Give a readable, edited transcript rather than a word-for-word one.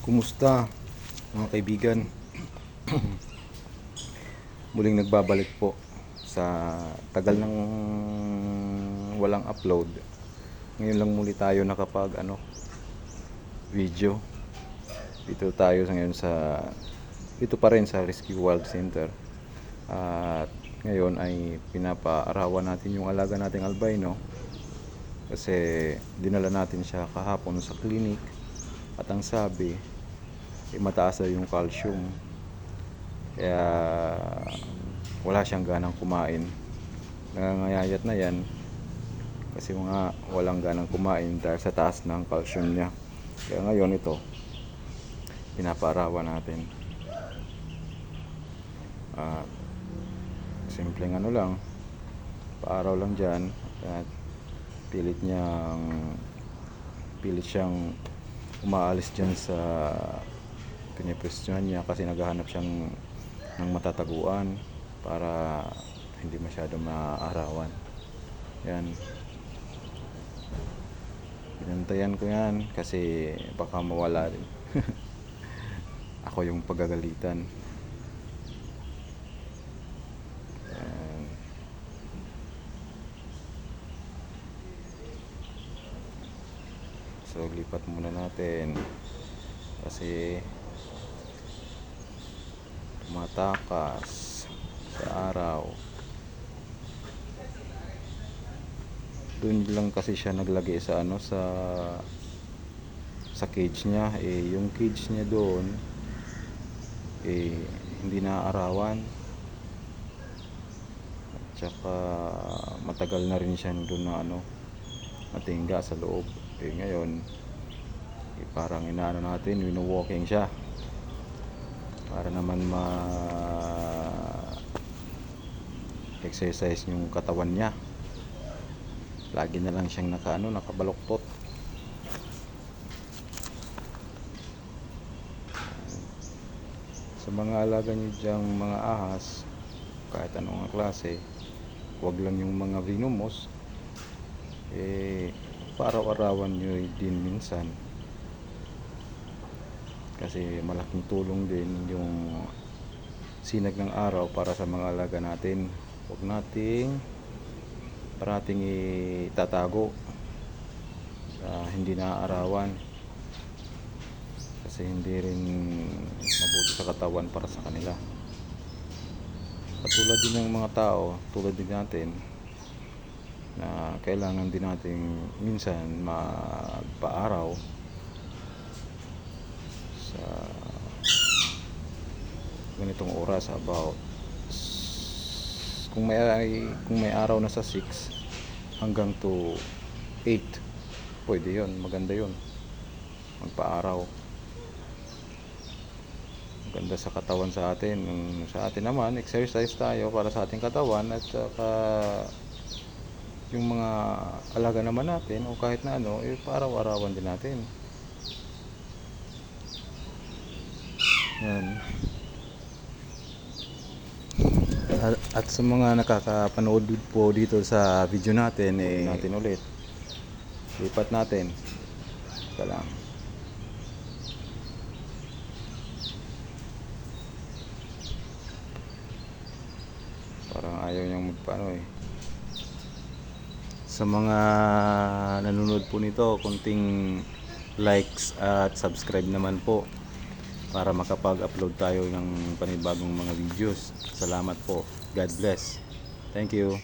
Kumusta mga kaibigan? Muling nagbabalik po sa tagal ng walang upload. Ngayon lang muli tayo nakapag video. Dito tayo ngayon dito pa rin sa Rescue World Center. At ngayon ay pinapaarawan natin yung alaga nating albino kasi dinala natin siya kahapon sa clinic at ang sabi mataas na yung calcium, kaya wala siyang ganang kumain. Nangangayayat na yan kasi walang ganang kumain dahil sa taas ng calcium niya. Kaya ngayon ito pinapaarawan natin. Simpleng lang, paaraw lang dyan at pilit siyang umaalis dyan sa pinipwestyuhan niya kasi naghahanap siyang ng matataguan para hindi masyado maaarawan. Yan, pinantayan ko yan kasi baka mawala rin. Ako yung pagagalitan. So lipat muna natin kasi tumatakas sa araw. Doon lang kasi siya naglagay sa sa cage niya. Yung cage niya doon hindi naaarawan. At saka matagal na rin siya doon na natingga sa loob. Ngayon parang natin, wino-walking siya para naman exercise yung katawan niya. Lagi na lang siyang nakabaloktot. Sa mga alaga niyo diyang mga ahas, kahit anong klase, wag lang yung mga venomous, paaraw-arawan nyo din minsan kasi malaking tulong din yung sinag ng araw para sa mga alaga natin. Huwag nating parating itatago sa hindi naaarawan kasi hindi rin mabuti sa katawan para sa kanila. Katulad din ng mga tao, tulad din natin, na kailangan din natin minsan magpaaraw sa ganitong oras, about kung may araw na sa 6 hanggang to 8, pwede yun, maganda yun, magpaaraw. Maganda sa katawan sa atin. Sa atin naman, exercise tayo para sa ating katawan, at saka yung mga alaga naman natin o kahit na paaraw-arawan din natin. Yan. At sa mga nakakapanood po dito sa video natin, natin ulit lipat natin. Ito lang. Parang ayaw niyang magpaano Sa mga nanonood po nito, konting likes at subscribe naman po para makapag-upload tayo ng panibagong mga videos. Salamat po. God bless. Thank you.